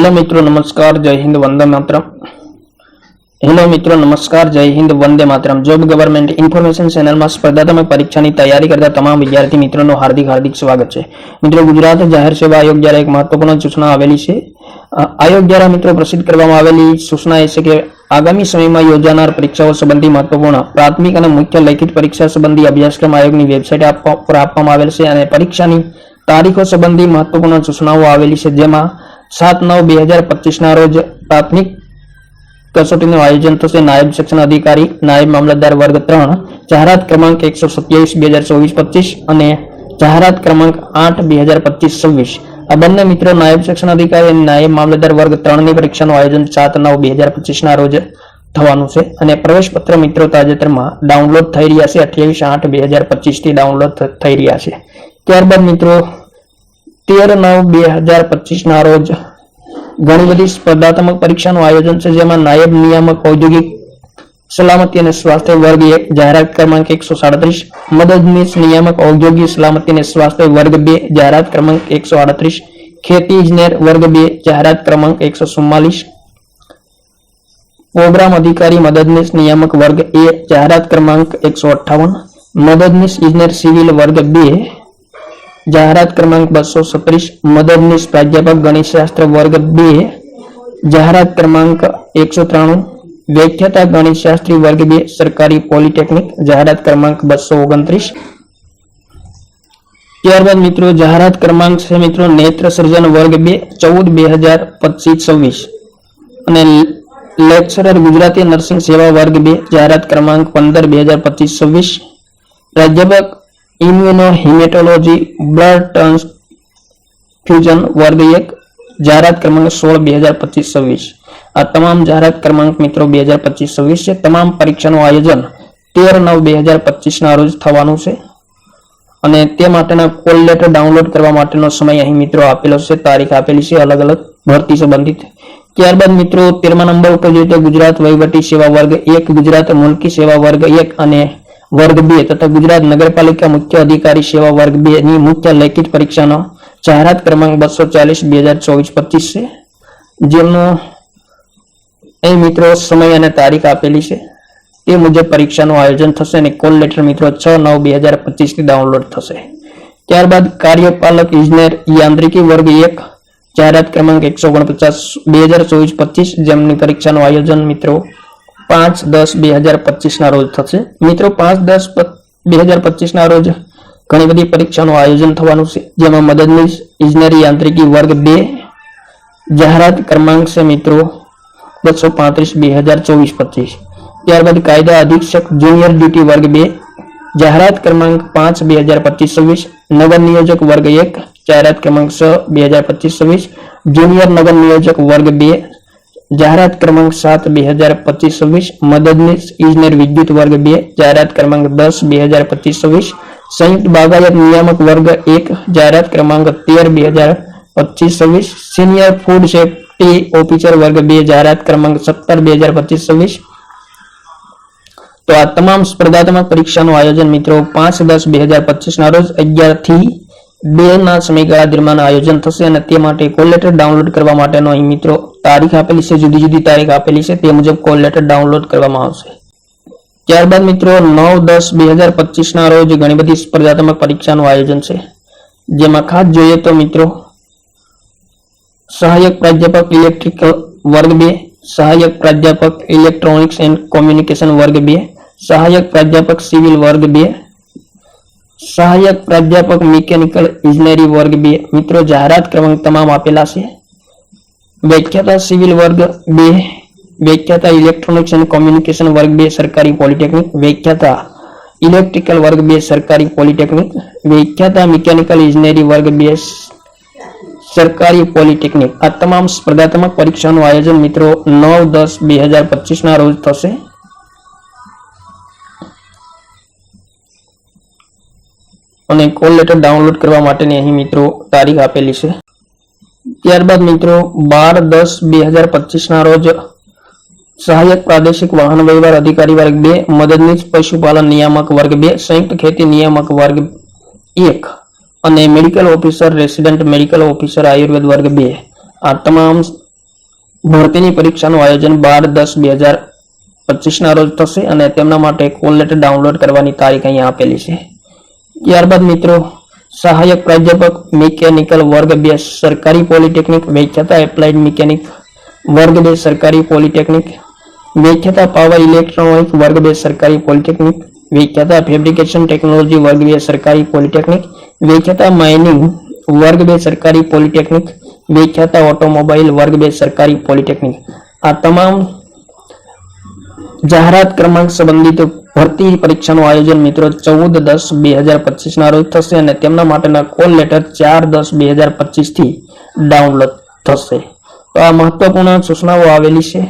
Hello मित्रों नमस्कार जय हिंद वंदे मातरम। हेलो मित्रों नमस्कार जय Hind Vande Mataram. Job government information channel में स्पर्धात्मक परीक्षा की तैयारी करता तमाम विद्यार्थी मित्रों हार्दिक हार्दिक स्वागत है। मित्रों गुजरात जाहिर सेवा आयोग द्वारा एक महत्वपूर्ण सूचना आवेली है। आयोग द्वारा मित्रों प्रसिद्ध करवामां आवेली सूचना ए छे के आगामी समय में योजानार परीक्षाओं संबंधी महत्वपूर्ण प्राथमिक और मुख्य लिखित परीक्षा संबंधी अभ्यासक्रम आयोग की वेबसाइट पर आपवामां आवेल छे अने परीक्षानी तारीखों संबंधी महत्वपूर्ण सूचनाओं आवेली है, जेमां 7/9/2025 ना रोज प्राथमिक कसोटीનું આયોજન થશે। નાયબ સેક્શન અધિકારી નાયબ મામલતદાર વર્ગ 3 જાહેરાત ક્રમાંક 127/2024-25 અને જાહેરાત ક્રમાંક 8/2025-26 આ બંને મિત્રો નાયબ સેક્શન અધિકારી અને નાયબ મામલતદાર વર્ગ 3 ની પરીક્ષાનું આયોજન 7/9/2025 ના રોજ થવાનું છે અને પ્રવેશ પત્ર મિત્રો તાજેતરમાં ડાઉનલોડ થઈ રહ્યા છે। 28/8/2025 થી ડાઉનલોડ થઈ રહ્યા છે। ત્યારબાદ મિત્રો 13/9/2025 ના રોજ ઘણી બધી સ્પર્ધાત્મક પરીક્ષાનું આયોજન છે, જેમાં નાયબ નિયામક ઔદ્યોગિક સલામતી અને સ્વાસ્થ્ય વર્ગ 1 જાહેરાત ક્રમાંક 137, મદદનીશ નિયામક ઔદ્યોગિક સલામતી અને સ્વાસ્થ્ય વર્ગ 2 જાહેરાત ક્રમાંક 138, ખેતી ઇજનેર વર્ગ 2 જાહેરાત ક્રમાંક 144, પ્રોગ્રામ અધિકારી મદદનીશ નિયામક વર્ગ 1 જાહેરાત ક્રમાંક 158, મદદનીશ ઇજનેર સિવિલ વર્ગ 2 जाहरात क्रमांक 237, मददनीश प्राध्यापक गणितशास्त्र वर्ग 2 जाहरात क्रमांक 193, व्याख्याता गणितशास्त्री वर्ग 2 सरकारी पॉलिटेक्निक जाहरात क्रमांक 229। त्यारबाद मित्रों जाहरात क्रमांक से मित्रों नेत्र सर्जन वर्ग 2 14/2025-26 અને લેક્ચરર ગુજરાતી નર્સિંગ સેવા વર્ગ 2 જાહેરાત ક્રમાંક 15/2025-26, प्राध्यापक इम्यूनो हिमेटोलॉजी ब्लड ट्रांसफ्यूजन वर्ग 1 जाहिरात क्रमांक 16/2025-26 आ तमाम जाहिरात क्रमांक मित्रों 2025-26 है। तमाम परीक्षाનું आयोजन 13/9/2025 ના રોજ થવાનું છે અને તે માટેના કોલ લેટર ડાઉનલોડ કરવા માટેનો સમય અહીં મિત્રો આપેલો છે, તારીખ આપેલી છે अलग अलग ભરતી સંબંધિત। ત્યારબાદ મિત્રો 13મા નંબર ઉપર જોઈએ તો ગુજરાત વહીવટી સેવા વર્ગ 1 ગુજરાત મુલકી સેવા વર્ગ 1 અને वर्ग 2 तथा गुजरात नगरपालिका मुख्य अधिकारी सेवा वर्ग 2 ની મુખ્ય લેખિત પરીક્ષાનો જાહેરાત ક્રમાંક 240/2024-25 છે, જેનો એ મિત્રો સમય અને તારીખ આપેલી છે। તે મુજબ પરીક્ષાનું આયોજન થશે અને કોલ લેટર મિત્રો 6/9/2025 થી ડાઉનલોડ થશે। ત્યારબાદ કાર્યપાલક ઇજનેર યાંત્રિકી વર્ગ 1 જાહેરાત ક્રમાંક 149/2024-25 જેમની પરીક્ષાનું આયોજન મિત્રો 5/10/2025 ના રોજ થશે। મિત્રો 5/10/2025 ના રોજ ઘણી બધી પરીક્ષાનું આયોજન થવાનું છે, જેમાં મદદનીશ ઇજનેરી યાંત્રિકી વર્ગ 2 જાહેરાત ક્રમાંક છે મિત્રો 235/2024-25। ત્યારબાદ કાયદા અધિક્ષક જુનિયર ડ્યુટી વર્ગ 2 જાહેરાત ક્રમાંક 5/2025-26, નગર નિયોજક વર્ગ 1 જાહેરાત ક્રમાંક 6/2025-26, જુનિયર નગર નિયોજક વર્ગ 2 जाहिरात क्रमांक 7/2025-26, मददनीश इंजीनियर विद्युत वर्ग 2 जाहिरात क्रमांक 10/2025-26, संयुक्त बागायत नियामक वर्ग 1 जाहिरात क्रमांक 13/2025-26, सीनियर फूड सेफ्टी ऑफिसर वर्ग 2 जाहिरात क्रमांक 17/2025-26। तो आ तमाम स्पर्धात्मक परीक्षाનું आयोजन मित्रों 5/10/2025 ના રોજ 11 થી 2 ના સમયગાળા દરમિયાન આયોજન થશે અને તે માટે કોલ લેટર ડાઉનલોડ કરવા માટેનો અહીં મિત્રો તારીખ આપેલી છે, જુદી જુદી તારીખ આપેલી છે, તે મુજબ કોલ લેટર ડાઉનલોડ કરવામાં આવશે। ત્યારબાદ મિત્રો 9/10/2025 ના રોજ ઘણી બધી સ્પર્ધાત્મક પરીક્ષાનું આયોજન છે, જેમાં ખાસ જોઈએ તો મિત્રો સહાયક પ્રાધ્યાપક ઇલેક્ટ્રિકલ વર્ગ 2, સહાયક પ્રાધ્યાપક ઇલેક્ટ્રોનિક્સ એન્ડ કોમ્યુનિકેશન વર્ગ 2, સહાયક પ્રાધ્યાપક સિવિલ વર્ગ 2, सहायक प्राध्यापक मिकेनिकल इंजीनियरिंग वर्ग 2 मित्रों जाहिरात क्रमांक तमाम आपेला छे। व्याख्याता सिविल वर्ग 2, व्याख्याता इलेक्ट्रॉनिक्स एंड कम्युनिकेशन वर्ग 2 सरकारी पॉलिटेक्निक, व्याख्याता इलेक्ट्रिकल वर्ग 2 सरकारी पॉलिटेक्निक, व्याख्याता मिकेनिकल इंजीनियरिंग वर्ग 2 सरकारी पॉलिटेक्निक आ तमाम स्पर्धात्मक परीक्षाનું આયોજન મિત્રો 9/10/2025 ના રોજ થશે અને કોલ લેટર ડાઉનલોડ કરવા માટેની અહીં મિત્રો તારીખ આપેલી છે। ત્યારબાદ મિત્રો 12/10/2025 ના રોજ સહાયક પ્રાદેશિક વાહન વ્યવહાર અધિકારી વર્ગ 2 મદદનીશ પશુપાલન નિયામક વર્ગ 2 સંયુક્ત ખેતી નિયામક વર્ગ 1 અને medical officer resident medical officer Ayurveda વર્ગ 2 આ તમામ ભરતીની પરીક્ષાનું આયોજન 12/10/2025 ના રોજ થશે અને તેમના માટે કોલ લેટર ડાઉનલોડ કરવાની તારીખ અહીંયા આપેલી છે. ત્યારબાદ મિત્રો સહાયક પ્રાધ્યાપક મિકેનિકલ વર્ગ 2 સરકારી પોલિટેકનિક વ્યાખ્યાતા એપ્લાઇડ મિકેનિક વર્ગ 2 સરકારી પોલિટેકનિક વ્યાખ્યાતા પાવર ઇલેક્ટ્રોનિક વર્ગ 2 સરકારી પોલિટેકનિક વ્યાખ્યાતા ફેબ્રિકેશન ટેકનોલોજી વર્ગ 2 સરકારી પોલિટેકનિક વ્યાખ્યાતા માઇનિંગ વર્ગ 2 સરકારી પોલિટેકનિક વ્યાખ્યાતા ઓટોમોબાઈલ વર્ગ 2 સરકારી પોલિટેકનિક આ તમામ જાહેરાત ક્રમાંક સંબંધિત ભરતી પરીક્ષાનું આયોજન મિત્રો 14/10/2025 ના રોજ થશે અને તેમના માટેના કોલ લેટર 4/10/2025 થી ડાઉનલોડ થશે. તો આ મહત્વપૂર્ણ સૂચનાઓ આવેલી છે.